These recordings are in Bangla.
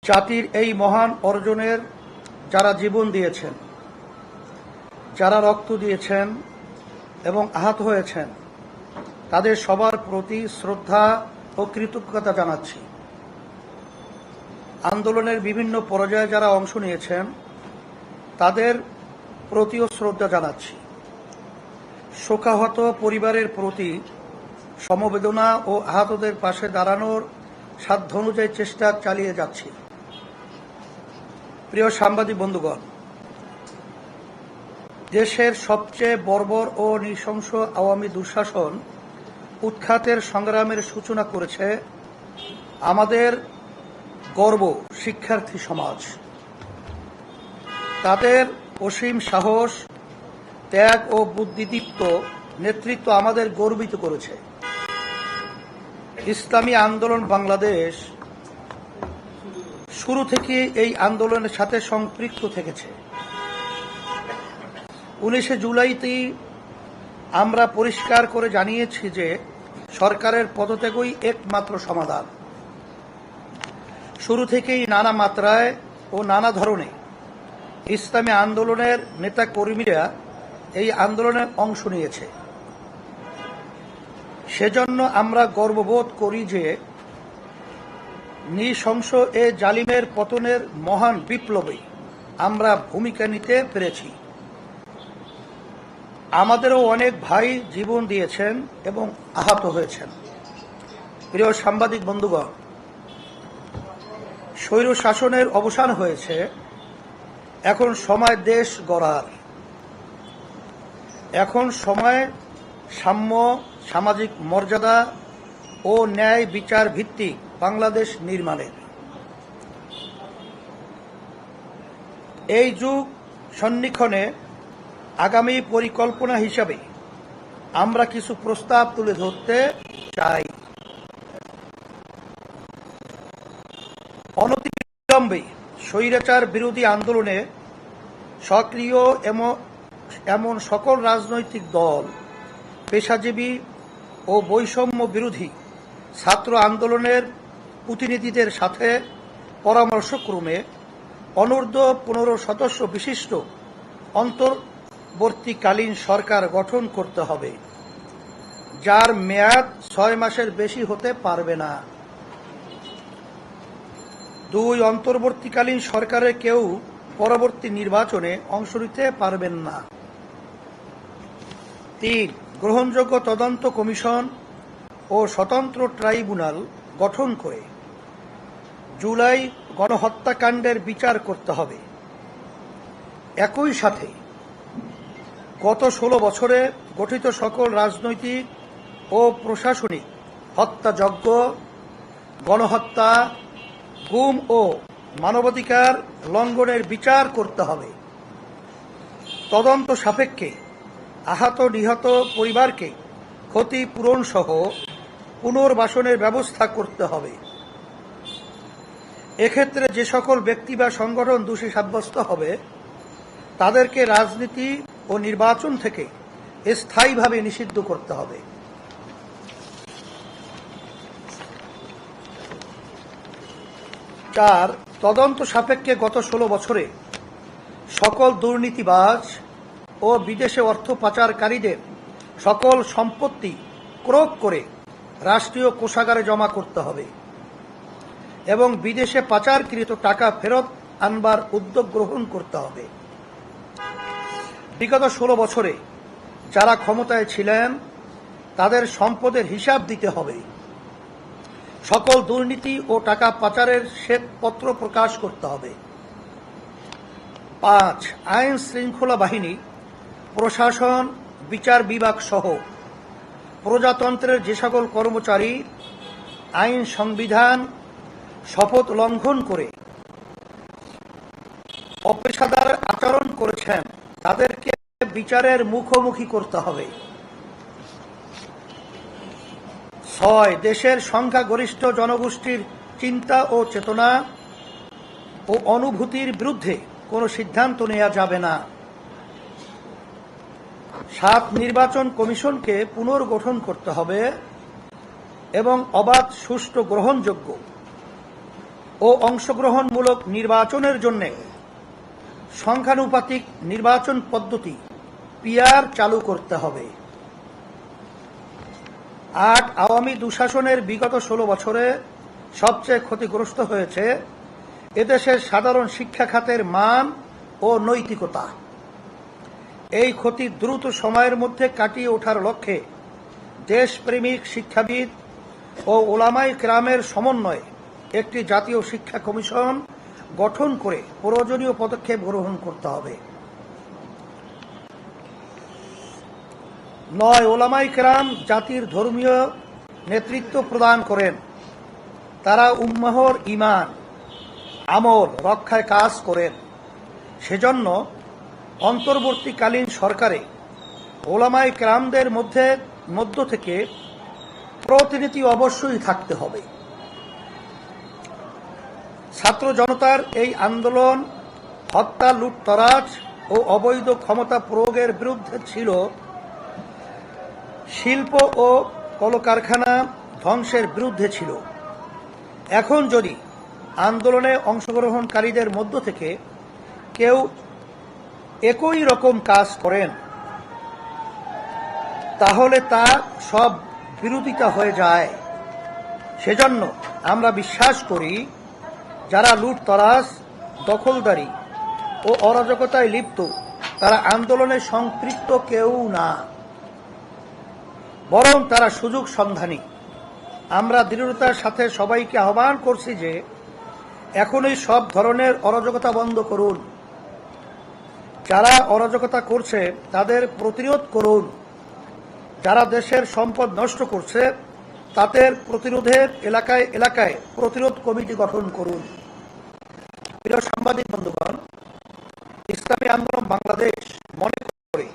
জাতির এই মহান অর্জনের যারা জীবন দিয়েছেন, যারা রক্ত দিয়েছেন এবং আহত হয়েছেন, তাদের সবার প্রতি শ্রদ্ধা ও কৃতজ্ঞতা জানাচ্ছি। আন্দোলনের বিভিন্ন পর্যায়ে যারা অংশ নিয়েছেন, তাদের প্রতিও শ্রদ্ধা জানাচ্ছি। শোকাহত পরিবারের প্রতি সমবেদনা ও আহতদের পাশে দাঁড়ানোর সাধ্য অনুযায়ী চেষ্টা চালিয়ে যাচ্ছি। প্রিয় সাংবাদিক বন্ধুগণ, দেশের সবচেয়ে বর্বর ও নৃশংস আওয়ামী দুঃশাসন উৎখাতের সংগ্রামের সূচনা করেছে আমাদের গর্ব শিক্ষার্থী সমাজ। তাদের অসীম সাহস, ত্যাগ ও বুদ্ধিদীপ্ত নেতৃত্ব আমাদের গর্বিত করেছে। ইসলামী আন্দোলন বাংলাদেশ শুরু থেকে এই আন্দোলনের সাথে সম্পৃক্ত থেকেছে। 19 জুলাইতে আমরা পরিষ্কার করে জানিয়েছি যে সরকারের পদত্যাগই একমাত্র সমাধান। শুরু থেকেই নানা মাত্রায় ও নানা ধরনে ইসলামী আন্দোলনের নেতা কর্মীরা এই আন্দোলনে অংশ নিয়েছে। সেজন্য আমরা গর্ববোধ করি যে নৃশংস এ জালিমের পতনের মহান বিপ্লবে আমরা ভূমিকা নিতে পেরেছি। আমাদেরও অনেক ভাই জীবন দিয়েছেন এবং আহত হয়েছেন। প্রিয় সাংবাদিক বন্ধুগণ, স্বৈর শাসনের অবসান হয়েছে, এখন সময় দেশ গড়ার। এখন সময় সাম্য, সামাজিক মর্যাদা ও ন্যায় বিচার ভিত্তিক বাংলাদেশ নির্মাণের। এই যুগ সন্নিক্ষণে আগামী পরিকল্পনা হিসাবে আমরা কিছু প্রস্তাব তুলে ধরতে চাই। অনতিবিলম্বে স্বৈরাচার বিরোধী আন্দোলনে সক্রিয় এমন সকল রাজনৈতিক দল, পেশাজীবী ও বৈষম্য বিরোধী ছাত্র আন্দোলনের প্রতিনিধিদের সাথে পরামর্শক্রমে অনূর্ধ্ব 15 সদস্য বিশিষ্ট অন্তর্বর্তীকালীন সরকার গঠন করতে হবে, যার মেয়াদ 6 মাসের বেশি হতে পারবে না। 2, অন্তর্বর্তীকালীন সরকারের কেউ পরবর্তী নির্বাচনে অংশ নিতে পারবেন না। 3, গ্রহণযোগ্য তদন্ত কমিশন ও স্বতন্ত্র ট্রাইব্যুনাল গঠন করে জুলাই গণহত্যাকাণ্ডের বিচার করতে হবে। একই সাথে গত 16 বছরে গঠিত সকল রাজনৈতিক ও প্রশাসনিক হত্যাযজ্ঞ, গণহত্যা, গুম ও মানবাধিকার লঙ্ঘনের বিচার করতে হবে। তদন্ত সাপেক্ষে আহত নিহত পরিবারকে ক্ষতিপূরণ সহ পুনর্বাসনের ব্যবস্থা করতে হবে। এক্ষেত্রে যে সকল ব্যক্তি বা সংগঠন দোষী সাব্যস্ত হবে, তাদেরকে রাজনীতি ও নির্বাচন থেকে স্থায়ীভাবে নিষিদ্ধ করতে হবে। 4, তদন্ত সাপেক্ষে গত 16 বছরে সকল দুর্নীতিবাজ ও বিদেশে অর্থ পাচারকারীদের সকল সম্পত্তি ক্রয় করে রাষ্ট্রীয় কোষাগারে জমা করতে হবে এবং বিদেশে পাচারকৃত টাকা ফেরত আনবার উদ্যোগ গ্রহণ করতে হবে। বিগত 16 বছরে যারা ক্ষমতায় ছিলেন, তাদের সম্পদের হিসাব দিতে হবে। সকল দুর্নীতি ও টাকা পাচারের শ্বেতপত্র প্রকাশ করতে হবে। 5, আইন শৃঙ্খলা বাহিনী, প্রশাসন, বিচার বিভাগ সহ প্রজাতন্ত্রের যে সকল কর্মচারী আইন সংবিধান শপথ লঙ্ঘন করে অপেশাদার আচরণ করেছেন, তাদেরকে বিচারের মুখোমুখি করতে হবে। 6, দেশের সংখ্যাগরিষ্ঠ জনগোষ্ঠীর চিন্তা ও চেতনা ও অনুভূতির বিরুদ্ধে কোনো সিদ্ধান্ত নেওয়া যাবে না। 7, নির্বাচন কমিশনকে পুনর্গঠন করতে হবে এবং অবাধ, সুষ্ঠু, গ্রহণযোগ্য ও অংশগ্রহণমূলক নির্বাচনের জন্য সংখ্যানুপাতিক নির্বাচন পদ্ধতি পিআর চালু করতে হবে। ৮. আওয়ামী দুঃশাসনের বিগত ১৬ বছরে সবচেয়ে ক্ষতিগ্রস্ত হয়েছে এদেশের সাধারণ শিক্ষা খাতের মান ও নৈতিকতা। এই ক্ষতি দ্রুত সময়ের মধ্যে কাটিয়ে ওঠার লক্ষ্যে দেশপ্রেমিক শিক্ষাবিদ ও ওলামায়ে কেরামের সমন্বয়ে একটি জাতীয় শিক্ষা কমিশন গঠন করে প্রয়োজনীয় পদক্ষেপ গ্রহণ করতে হবে। ৯. ওলামায়ে কেরাম জাতির ধর্মীয় নেতৃত্ব প্রদান করেন। তারা উম্মাহর ঈমান আমল রক্ষায় কাজ করেন। সেজন্য অন্তর্বর্তীকালীন সরকারে ওলামায়ে কেরামদের মধ্য থেকে প্রতিনিধি অবশ্যই থাকতে হবে। ছাত্র জনতার এই আন্দোলন হত্যা, লুটতরাজ ও অবৈধ ক্ষমতা প্রয়োগের বিরুদ্ধে ছিল। শিল্প ও কলকারখানা ধ্বংসের বিরুদ্ধে ছিল। এখন যদি আন্দোলনে অংশগ্রহণকারীদের মধ্য থেকে কেউ একই রকম কাজ করেন তাহলে তা সব বিরোধিতা হয়ে যায়। সেজন্য আমরা বিশ্বাস করি যারা লুটতরাজ, দখলদারি ও অরাজকতায় লিপ্ত তারা আন্দোলনে সম্পৃক্ত কেউ না, বরং তারা সুযোগ সন্ধানী। আমরা দৃঢ়তার সাথে সবাইকে আহ্বান করছি যে এখনই সব ধরনের অরাজকতা বন্ধ করুন। যারা অরাজকতা করছে তাদের প্রতিরোধ করুন। যারা দেশের সম্পদ নষ্ট করছে তাদের প্রতিরোধের এলাকায় এলাকায় প্রতিরোধ কমিটি গঠন করুন। প্রিয় সাংবাদিক বন্ধুগণ, ইসলামী আন্দোলন বাংলাদেশ মনে করে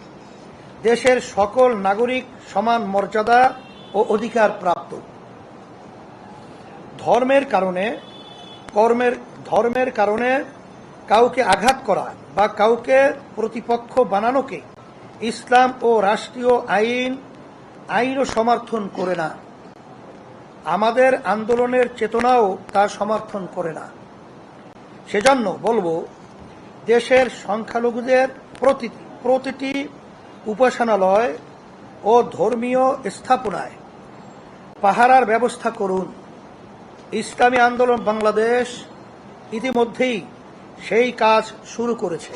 দেশের সকল নাগরিক সমান মর্যাদা ও অধিকার প্রাপ্ত। ধর্মের কারণে কাউকে আঘাত করা বা কাউকে প্রতিপক্ষ বানানোকে ইসলাম ও রাষ্ট্রীয় আইনও সমর্থন করে না। আমাদের আন্দোলনের চেতনাও তা সমর্থন করে না। সেজন্য বলবো, দেশের সংখ্যালঘুদের প্রতিটি উপাসনালয় ও ধর্মীয় স্থাপনায় পাহারার ব্যবস্থা করুন। ইসলামী আন্দোলন বাংলাদেশ ইতিমধ্যেই সেই কাজ শুরু করেছে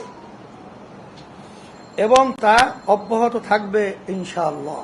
এবং তা অব্যাহত থাকবে ইনশাআল্লাহ।